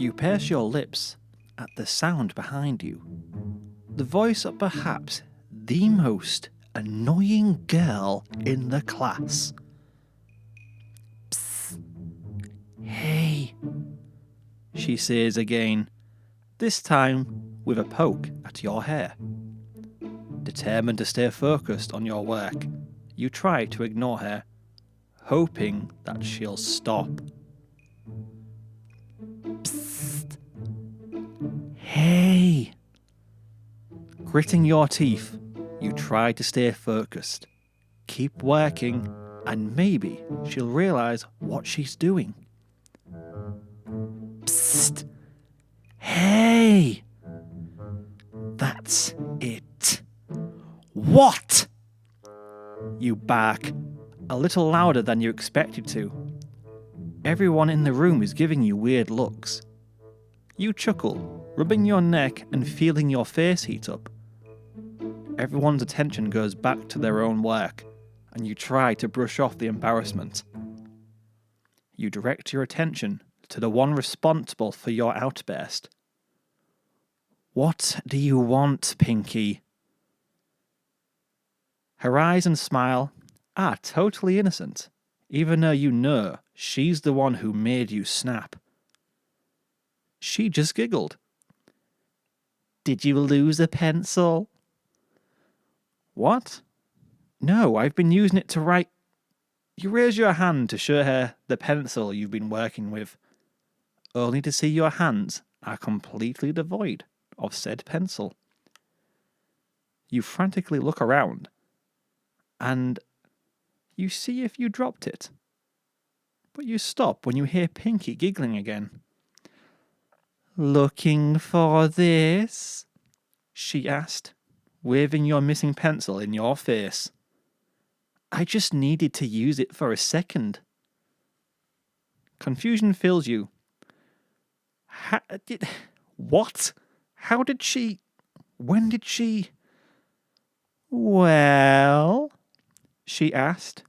You purse your lips at the sound behind you. The voice of perhaps the most annoying girl in the class. Psst. Hey, she says again, this time with a poke at your hair. Determined to stay focused on your work, you try to ignore her, hoping that she'll stop. Psst. Hey! Gritting your teeth, you try to stay focused. Keep working, and maybe she'll realise what she's doing. Psst! Hey! That's it. What? You bark, a little louder than you expected to. Everyone in the room is giving you weird looks. You chuckle, rubbing your neck and feeling your face heat up. Everyone's attention goes back to their own work, and you try to brush off the embarrassment. You direct your attention to the one responsible for your outburst. What do you want, Pinkie? Her eyes and smile are totally innocent, even though you know she's the one who made you snap. She just giggled. Did you lose a pencil? What? No, I've been using it to write. You raise your hand to show her the pencil you've been working with, only to see your hands are completely devoid of said pencil. You frantically look around, and you see if you dropped it. But you stop when you hear Pinkie giggling again. Looking for this? She asked, waving your missing pencil in your face. I just needed to use it for a second. Confusion fills you. What? How did she? When did she? Well, she asked,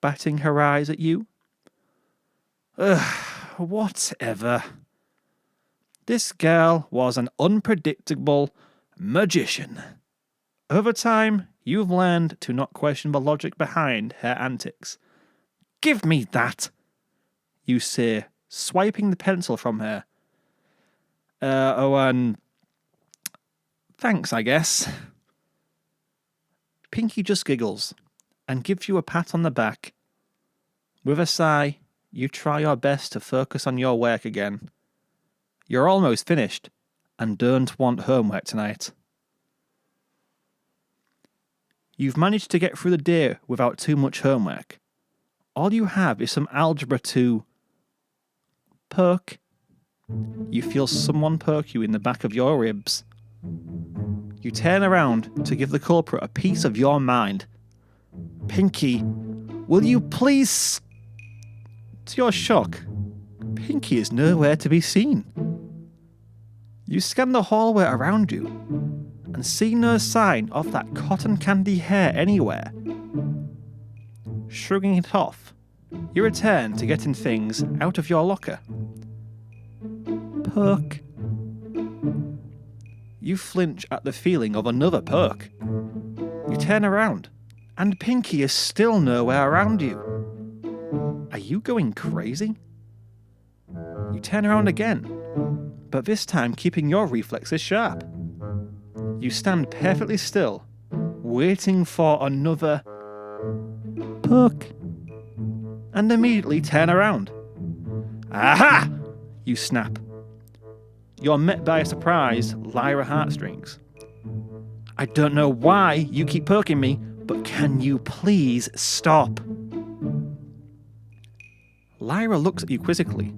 batting her eyes at you. Whatever. This girl was an unpredictable magician. Over time, you've learned to not question the logic behind her antics. Give me that, you say, swiping the pencil from her. Thanks, I guess. Pinkie just giggles and gives you a pat on the back. With a sigh, you try your best to focus on your work again. You're almost finished and don't want homework tonight. You've managed to get through the day without too much homework. All you have is some algebra to poke. You feel someone poke you in the back of your ribs. You turn around to give the culprit a piece of your mind. Pinkie, will you please? To your shock, Pinkie is nowhere to be seen. You scan the hallway around you and see no sign of that cotton candy hair anywhere. Shrugging it off, you return to getting things out of your locker. Poke. You flinch at the feeling of another poke. You turn around, and Pinkie is still nowhere around you. Are you going crazy? You turn around again, but this time keeping your reflexes sharp. You stand perfectly still, waiting for another poke, and immediately turn around. Aha! You snap. You're met by a surprised Lyra heartstrings. I don't know why you keep poking me, but can you please stop? Lyra looks at you quizzically.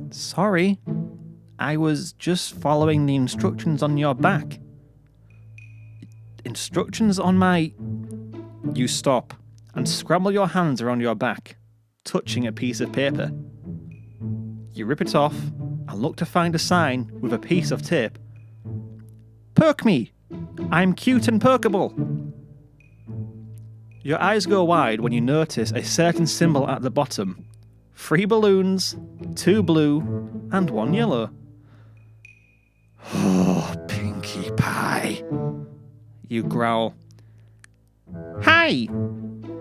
Sorry, I was just following the instructions on your back. Instructions on my... You stop and scramble your hands around your back, touching a piece of paper. You rip it off and look to find a sign with a piece of tape. Poke me! I'm cute and pokeable! Your eyes go wide when you notice a certain symbol at the bottom. 3 balloons, 2 blue, and one yellow. Oh, Pinkie Pie, you growl. Hi,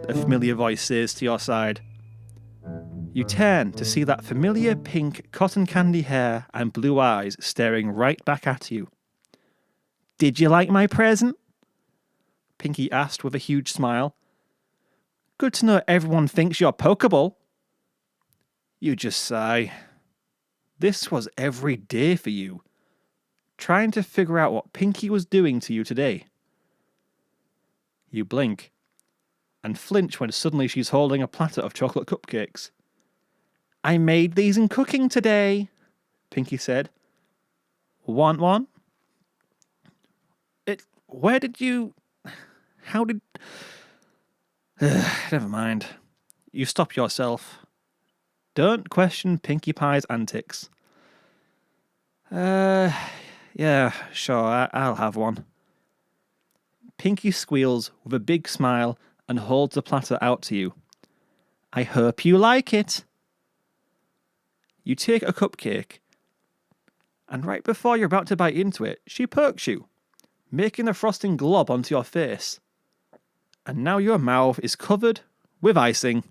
a familiar voice says to your side. You turn to see that familiar pink cotton candy hair and blue eyes staring right back at you. Did you like my present? Pinkie asked with a huge smile. Good to know everyone thinks you're pokeable. You just sigh. This was every day for you, trying to figure out what Pinkie was doing to you today. You blink, and flinch when suddenly she's holding a platter of chocolate cupcakes. I made these in cooking today, Pinkie said. Want one? Where did you... How did... Never mind. You stop yourself. Don't question Pinkie Pie's antics. Yeah, sure, I'll have one. Pinkie squeals with a big smile and holds the platter out to you. I hope you like it. You take a cupcake, and right before you're about to bite into it, she pokes you, making the frosting glob onto your face. And now your mouth is covered with icing.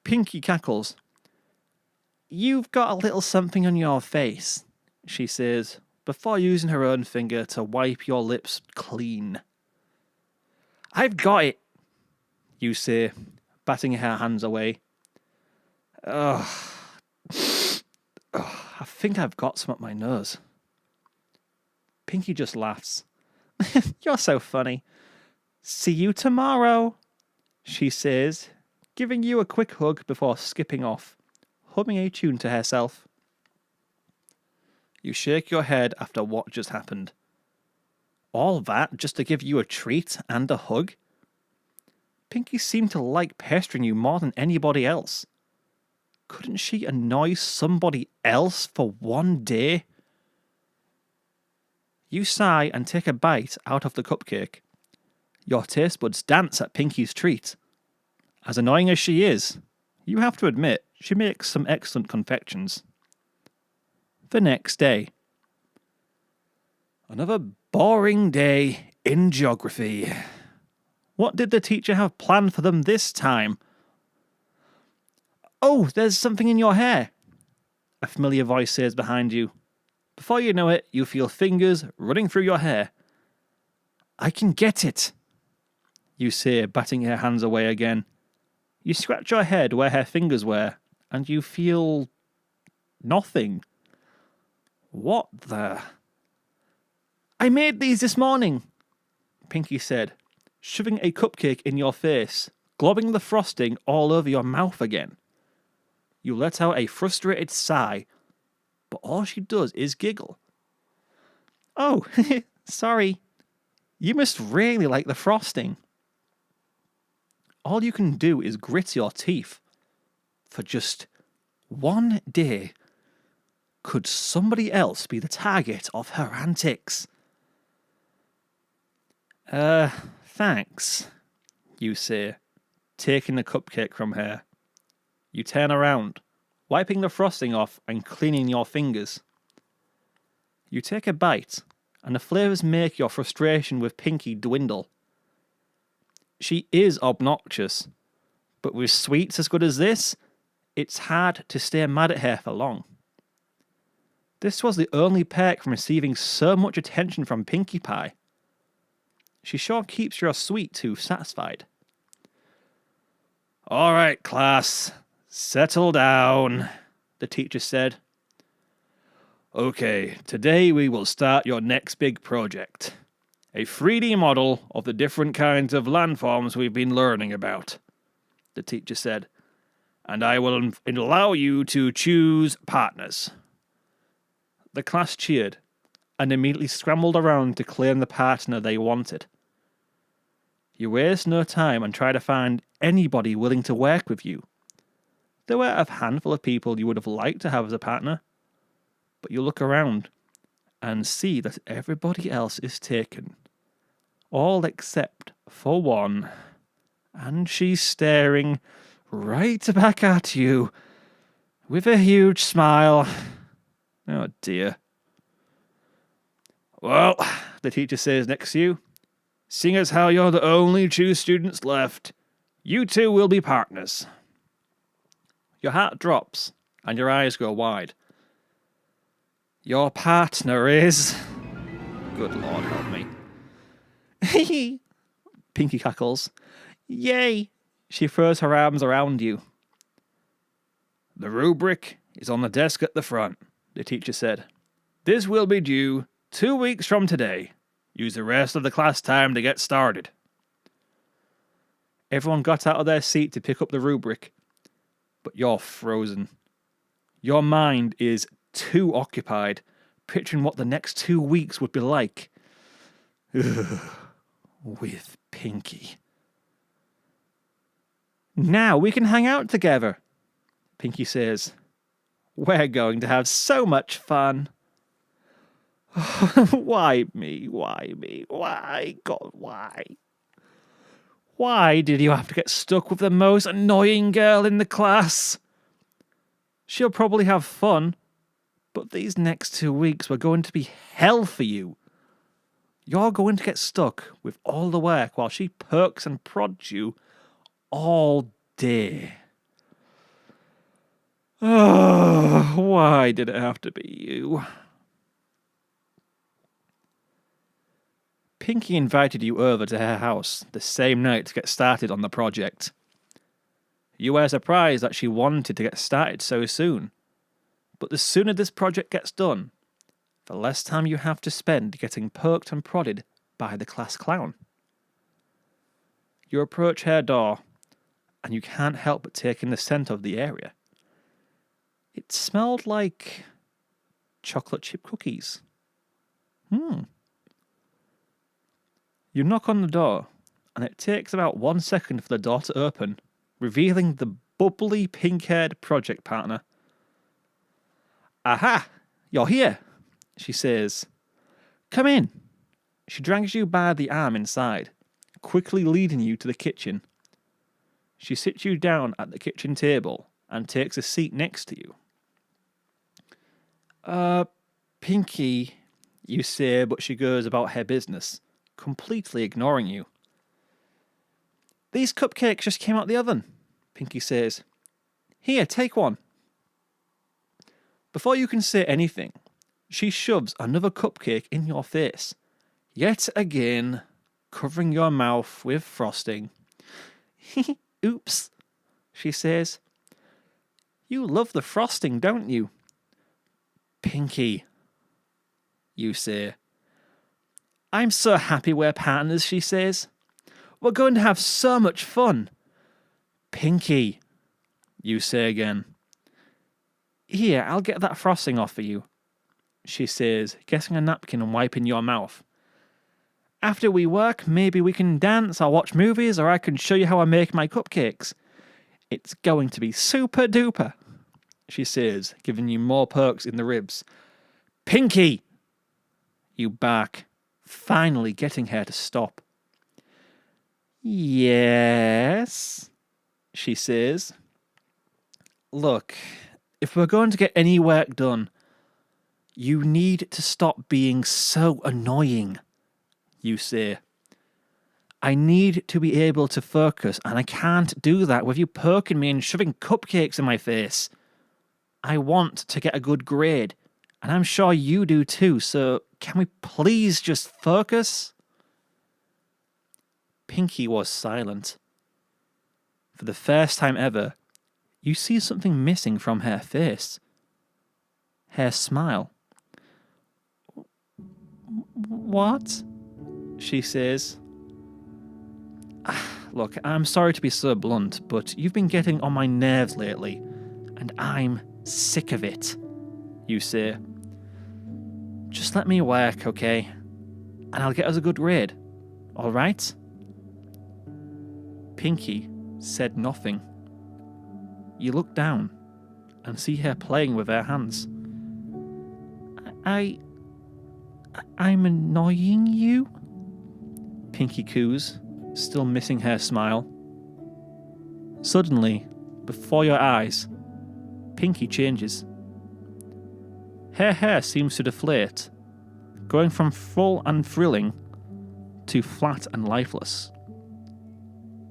Pinkie cackles. You've got a little something on your face, she says, before using her own finger to wipe your lips clean. I've got it, you say, batting her hands away. I think I've got some up my nose. Pinkie just laughs. You're so funny. See you tomorrow, she says, giving you a quick hug before skipping off, humming a tune to herself. You shake your head after what just happened. All that just to give you a treat and a hug? Pinkie seemed to like pestering you more than anybody else. Couldn't she annoy somebody else for one day? You sigh and take a bite out of the cupcake. Your taste buds dance at Pinkie's treat. As annoying as she is, you have to admit she makes some excellent confections. The next day. Another boring day in geography. What did the teacher have planned for them this time? Oh, there's something in your hair, a familiar voice says behind you. Before you know it, you feel fingers running through your hair. I can get it, you say, batting her hands away again. You scratch your head where her fingers were, and you feel... nothing. What the... I made these this morning, Pinkie said, shoving a cupcake in your face, globbing the frosting all over your mouth again. You let out a frustrated sigh, but all she does is giggle. Oh, sorry. You must really like the frosting. All you can do is grit your teeth. For just one day, could somebody else be the target of her antics? Thanks, you say, taking the cupcake from her. You turn around, wiping the frosting off and cleaning your fingers. You take a bite, and the flavours make your frustration with Pinkie dwindle. She is obnoxious, but with sweets as good as this, it's hard to stay mad at her for long. This was the only perk from receiving so much attention from Pinkie Pie. She sure keeps your sweet tooth satisfied. All right, class, settle down, the teacher said. Okay, today we will start your next big project. A 3D model of the different kinds of landforms we've been learning about, the teacher said. And I will allow you to choose partners. The class cheered and immediately scrambled around to claim the partner they wanted. You waste no time and try to find anybody willing to work with you. There were a handful of people you would have liked to have as a partner, but you look around and see that everybody else is taken. All except for one. And she's staring right back at you with a huge smile. Oh dear. Well, the teacher says next to you, seeing as how you're the only two students left, you two will be partners. Your heart drops and your eyes go wide. Your partner is... Good Lord, help me. Pinkie cackles. Yay! She throws her arms around you. The rubric is on the desk at the front, the teacher said. This will be due 2 weeks from today. Use the rest of the class time to get started. Everyone got out of their seat to pick up the rubric, but you're frozen. Your mind is too occupied, picturing what the next 2 weeks would be like. Ugh, with Pinkie. Now we can hang out together, Pinkie says. We're going to have so much fun. Why me? Why me? Why? God, why? Why did you have to get stuck with the most annoying girl in the class? She'll probably have fun, but these next 2 weeks were going to be hell for you. You're going to get stuck with all the work while she perks and prods you all day. Oh, why did it have to be you? Pinkie invited you over to her house the same night to get started on the project. You were surprised that she wanted to get started so soon, but the sooner this project gets done, the less time you have to spend getting poked and prodded by the class clown. You approach her door, and you can't help but take in the scent of the area. It smelled like chocolate chip cookies. You knock on the door, and it takes about 1 second for the door to open, revealing the bubbly pink-haired project partner. Aha! You're here, she says. Come in. She drags you by the arm inside, quickly leading you to the kitchen. She sits you down at the kitchen table and takes a seat next to you. Pinkie, you say, but she goes about her business, completely ignoring you. These cupcakes just came out the oven, Pinkie says. Here, take one. Before you can say anything, she shoves another cupcake in your face, yet again covering your mouth with frosting. Oops, she says. You love the frosting, don't you? Pinkie, you say. I'm so happy we're partners, she says. We're going to have so much fun. Pinkie, you say again. Here, I'll get that frosting off for you, she says, getting a napkin and wiping your mouth. After we work, maybe we can dance or watch movies, or I can show you how I make my cupcakes. It's going to be super duper, she says, giving you more pokes in the ribs. Pinkie, you bark, finally getting her to stop. Yes, she says. Look, if we're going to get any work done, you need to stop being so annoying, you say. I need to be able to focus, and I can't do that with you poking me and shoving cupcakes in my face. I want to get a good grade, and I'm sure you do too, so can we please just focus? Pinkie was silent. For the first time ever, you see something missing from her face. Her smile. What? She says. Look, I'm sorry to be so blunt, but you've been getting on my nerves lately, and I'm sick of it, you say. Just let me work, okay? And I'll get us a good grade, all right? Pinkie said nothing. You look down and see her playing with her hands. I'm annoying you? Pinkie coos, still missing her smile. Suddenly, before your eyes, Pinkie changes. Her hair seems to deflate, going from full and thrilling to flat and lifeless.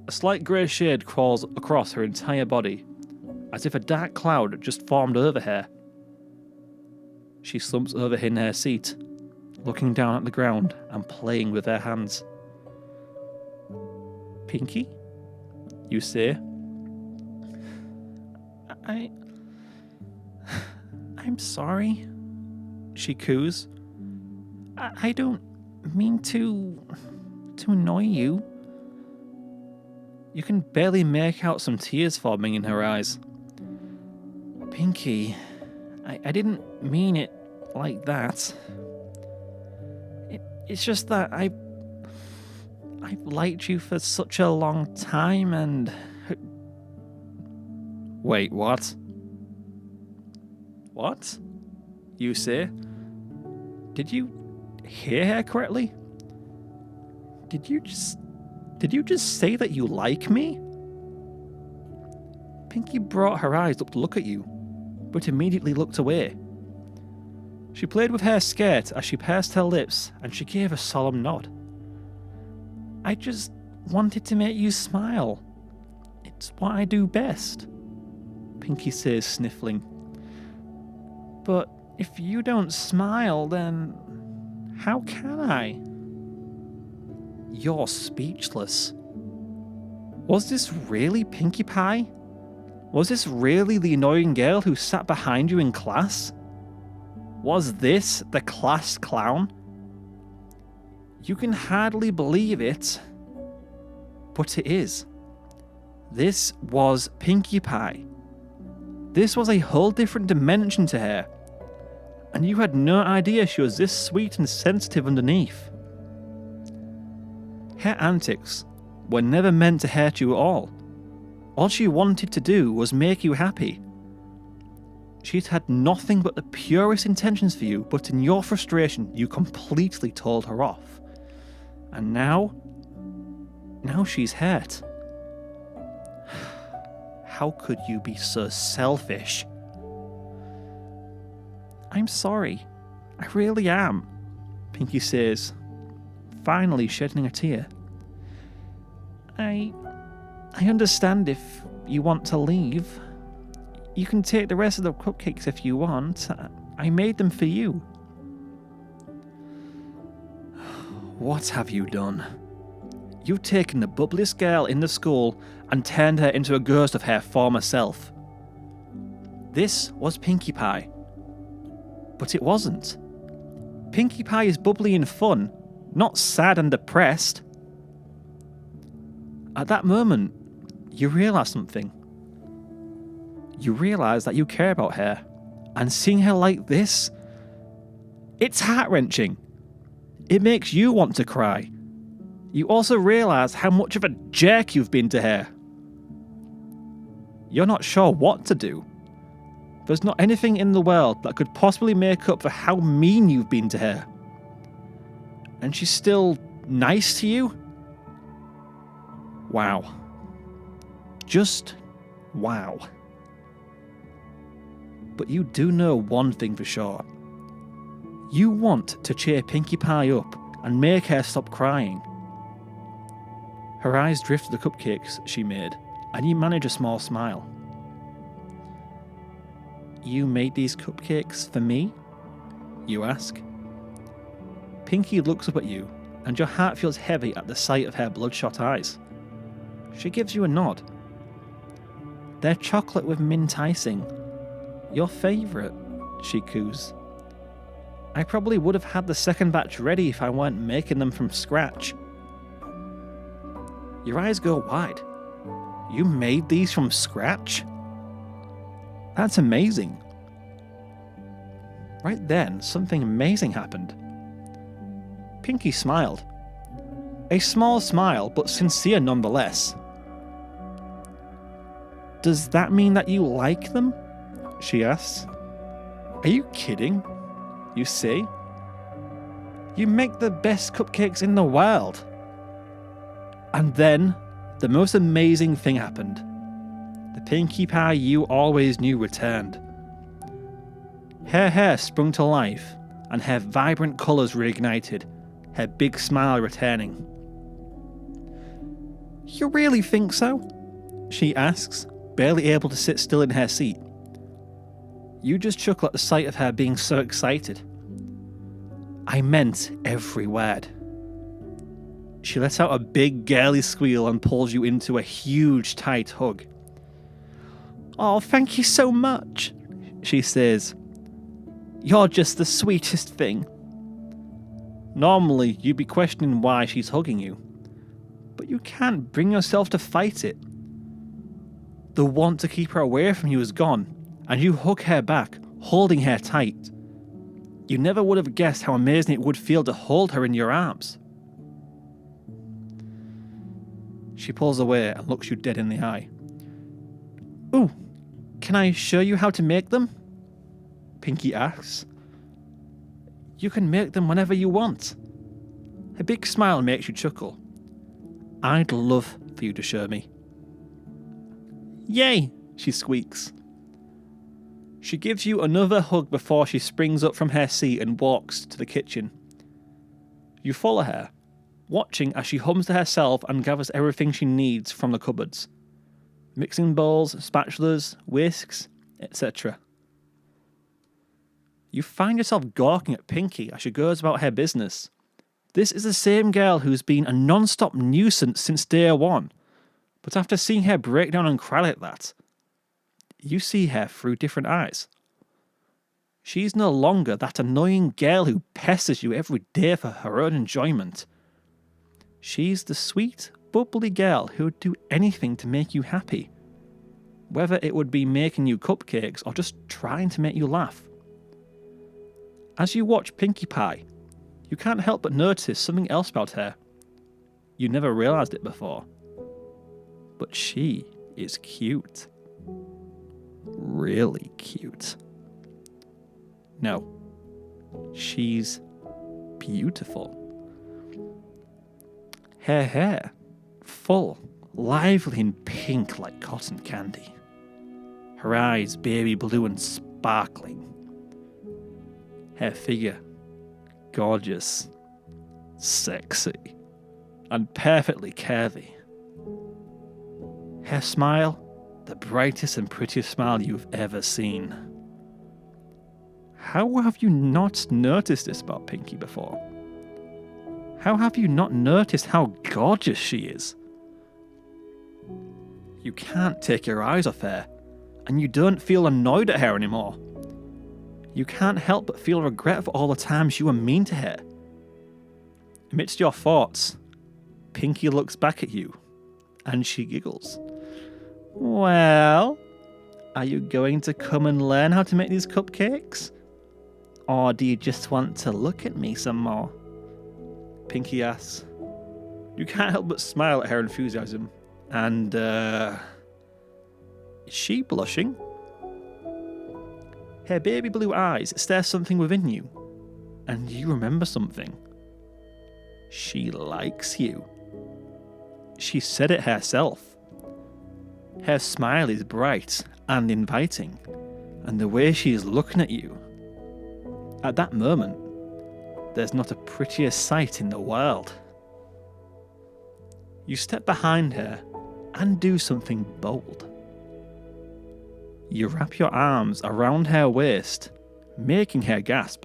A slight grey shade crawls across her entire body, as if a dark cloud just formed over her. She slumps over in her seat, looking down at the ground and playing with her hands. Pinkie? You say? I'm sorry, she coos. I don't mean to annoy you. You can barely make out some tears forming in her eyes. Pinkie, I didn't mean it like that. It's just that I've liked you for such a long time and... Wait, what? What? You say? Did you hear her correctly? Did you just say that you like me? Pinkie brought her eyes up to look at you, but immediately looked away. She played with her skirt as she pursed her lips, and she gave a solemn nod. I just wanted to make you smile. It's what I do best, Pinkie says, sniffling. But if you don't smile, then how can I? You're speechless. Was this really Pinkie Pie? Was this really the annoying girl who sat behind you in class? Was this the class clown? You can hardly believe it, but it is. This was Pinkie Pie. This was a whole different dimension to her, and you had no idea she was this sweet and sensitive underneath. Her antics were never meant to hurt you at all. All she wanted to do was make you happy. She'd had nothing but the purest intentions for you, but in your frustration, you completely told her off. And now she's hurt. How could you be so selfish? I'm sorry. I really am, Pinkie says, finally shedding a tear. I understand if you want to leave. You can take the rest of the cupcakes if you want. I made them for you. What have you done? You've taken the bubbliest girl in the school and turned her into a ghost of her former self. This was Pinkie Pie. But it wasn't. Pinkie Pie is bubbly and fun, not sad and depressed. At that moment, you realise something. You realise that you care about her, and seeing her like this, it's heart-wrenching. It makes you want to cry. You also realise how much of a jerk you've been to her. You're not sure what to do. There's not anything in the world that could possibly make up for how mean you've been to her. And she's still nice to you? Wow. Just wow. But you do know one thing for sure. You want to cheer Pinkie Pie up and make her stop crying. Her eyes drift to the cupcakes she made, and you manage a small smile. You made these cupcakes for me? You ask. Pinkie looks up at you, and your heart feels heavy at the sight of her bloodshot eyes. She gives you a nod. They're chocolate with mint icing. Your favourite, she coos. I probably would have had the second batch ready if I weren't making them from scratch. Your eyes go wide. You made these from scratch? That's amazing. Right then, something amazing happened. Pinkie smiled. A small smile, but sincere nonetheless. Does that mean that you like them? She asks. Are you kidding? You say. You make the best cupcakes in the world. And then, the most amazing thing happened. The Pinkie Pie you always knew returned. Her hair sprung to life, and her vibrant colours reignited, her big smile returning. You really think so? She asks, barely able to sit still in her seat. You just chuckle at the sight of her being so excited. I meant every word. She lets out a big girly squeal and pulls you into a huge tight hug. Oh, thank you so much, she says. You're just the sweetest thing. Normally, you'd be questioning why she's hugging you, but you can't bring yourself to fight it. The want to keep her away from you is gone, and you hug her back, holding her tight. You never would have guessed how amazing it would feel to hold her in your arms. She pulls away and looks you dead in the eye. Ooh, can I show you how to make them? Pinkie asks. You can make them whenever you want. A big smile makes you chuckle. I'd love for you to show me. Yay, she squeaks. She gives you another hug before she springs up from her seat and walks to the kitchen. You follow her, watching as she hums to herself and gathers everything she needs from the cupboards. Mixing bowls, spatulas, whisks, etc. You find yourself gawking at Pinkie as she goes about her business. This is the same girl who's been a non-stop nuisance since day one, but after seeing her break down and cry like that, you see her through different eyes. She's no longer that annoying girl who pesters you every day for her own enjoyment. She's the sweet, bubbly girl who would do anything to make you happy, whether it would be making you cupcakes or just trying to make you laugh. As you watch Pinkie Pie, you can't help but notice something else about her. You never realised it before. But she is cute. Really cute. No, she's beautiful. Her hair, full, lively and pink like cotton candy. Her eyes baby blue and sparkling. Her figure, gorgeous, sexy, and perfectly curvy. Her smile, the brightest and prettiest smile you've ever seen. How have you not noticed this about Pinkie before? How have you not noticed how gorgeous she is? You can't take your eyes off her, and you don't feel annoyed at her anymore. You can't help but feel regret for all the times you were mean to her. Amidst your thoughts, Pinkie looks back at you, and she giggles. Well, are you going to come and learn how to make these cupcakes? Or do you just want to look at me some more? Pinkie asks. You can't help but smile at her enthusiasm. And, is she blushing? Her baby blue eyes stare something within you. And you remember something. She likes you. She said it herself. Her smile is bright and inviting, and the way she is looking at you. At that moment, there's not a prettier sight in the world. You step behind her and do something bold. You wrap your arms around her waist, making her gasp.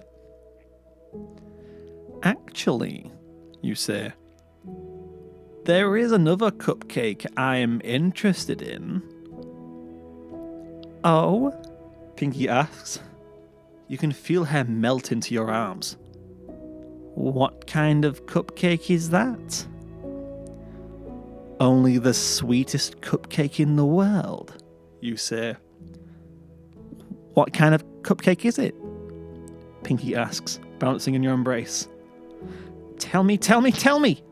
Actually, you say, there is another cupcake I am interested in. Oh? Pinkie asks. You can feel her melt into your arms. What kind of cupcake is that? Only the sweetest cupcake in the world, you say. What kind of cupcake is it? Pinkie asks, bouncing in your embrace. Tell me, tell me, tell me!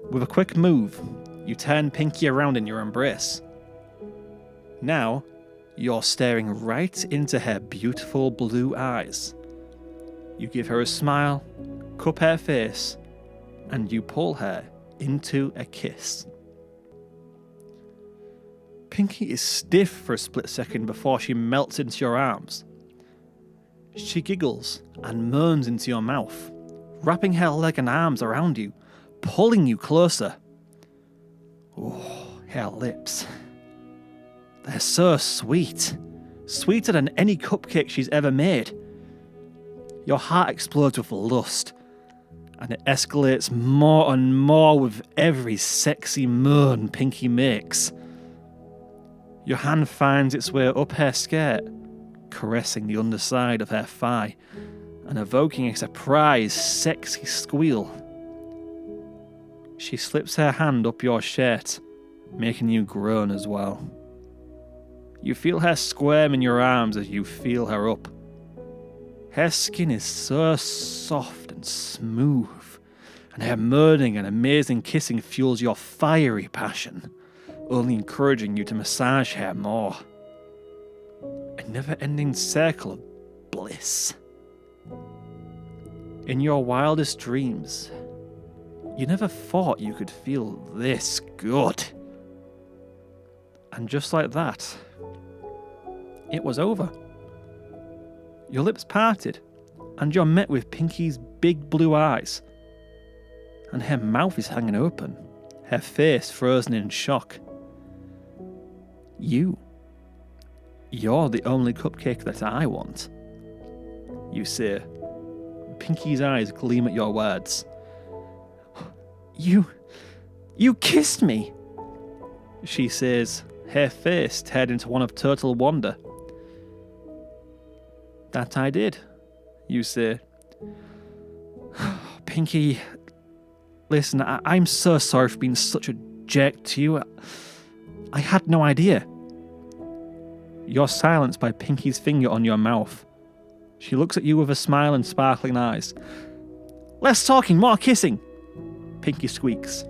With a quick move, you turn Pinkie around in your embrace. Now, you're staring right into her beautiful blue eyes. You give her a smile, cup her face, and you pull her into a kiss. Pinkie is stiff for a split second before she melts into your arms. She giggles and moans into your mouth, wrapping her leg and arms around you, pulling you closer. Oh, her lips. They're so sweet. Sweeter than any cupcake she's ever made. Your heart explodes with lust, and it escalates more and more with every sexy moan Pinkie makes. Your hand finds its way up her skirt, caressing the underside of her thigh, and evoking a surprised, sexy squeal. She slips her hand up your shirt, making you groan as well. You feel her squirm in your arms as you feel her up. Her skin is so soft and smooth, and her moaning and amazing kissing fuels your fiery passion, only encouraging you to massage her more. A never-ending circle of bliss. In your wildest dreams, you never thought you could feel this good. And just like that, it was over. Your lips parted, and you're met with Pinkie's big blue eyes. And her mouth is hanging open, her face frozen in shock. You're the only cupcake that I want, you say. Pinkie's eyes gleam at your words. You kissed me, she says, her face turned into one of total wonder. That I did, you say. Pinkie, listen, I'm so sorry for being such a jerk to you. I had no idea. You're silenced by Pinkie's finger on your mouth. She looks at you with a smile and sparkling eyes. Less talking, more kissing, Pinkie squeaks.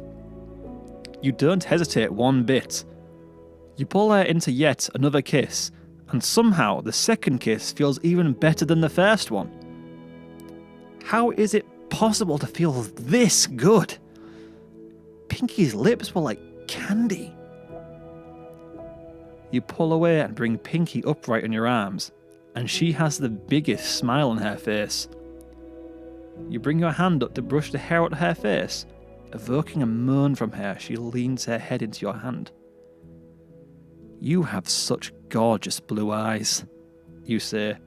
You don't hesitate one bit. You pull her into yet another kiss, and somehow the second kiss feels even better than the first one. How is it possible to feel this good? Pinkie's lips were like candy. You pull away and bring Pinkie upright in your arms, and she has the biggest smile on her face. You bring your hand up to brush the hair out of her face, evoking a moan from her. She leans her head into your hand. You have such gorgeous blue eyes, you say.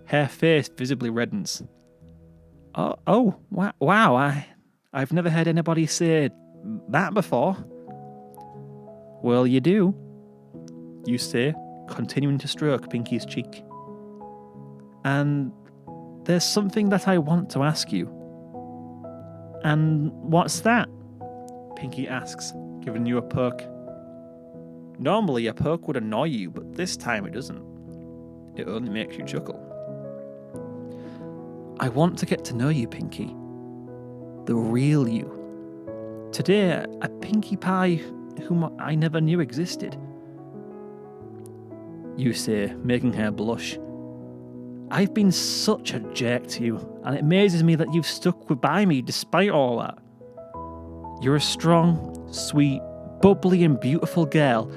Her face visibly reddens. Oh, wow, I've never heard anybody say that before. Well, you do, you say, continuing to stroke Pinkie's cheek. And there's something that I want to ask you. And what's that? Pinkie asks, giving you a poke. Normally a poke would annoy you, but this time it doesn't. It only makes you chuckle. I want to get to know you, Pinkie. The real you. Today, a Pinkie Pie whom I never knew existed. You say, making her blush. I've been such a jerk to you, and it amazes me that you've stuck by me despite all that. You're a strong, sweet, bubbly and beautiful girl,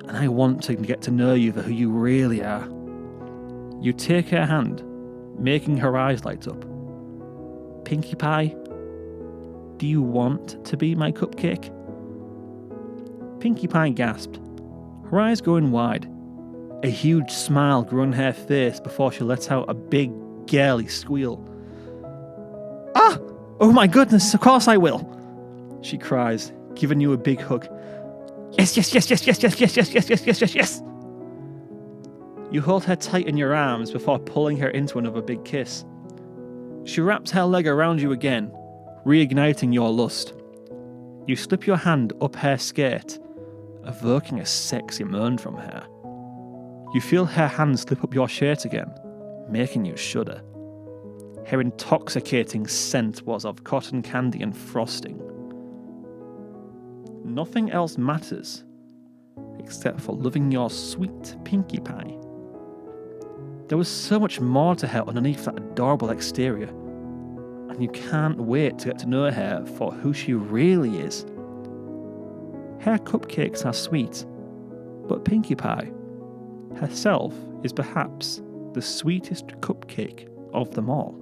and I want to get to know you for who you really are. You take her hand, making her eyes light up. Pinkie Pie, do you want to be my cupcake? Pinkie Pie gasped, her eyes going wide. A huge smile grew on her face before she let out a big, girly squeal. Ah! Oh my goodness, of course I will! She cries, giving you a big hug. Yes, yes, yes, yes, yes, yes, yes, yes, yes, yes, yes, yes, yes! You hold her tight in your arms before pulling her into another big kiss. She wraps her leg around you again, reigniting your lust. You slip your hand up her skirt, evoking a sexy moan from her. You feel her hand slip up your shirt again, making you shudder. Her intoxicating scent was of cotton candy and frosting. Nothing else matters, except for loving your sweet Pinkie Pie. There was so much more to her underneath that adorable exterior, and you can't wait to get to know her for who she really is. Her cupcakes are sweet, But Pinkie Pie herself is perhaps the sweetest cupcake of them all.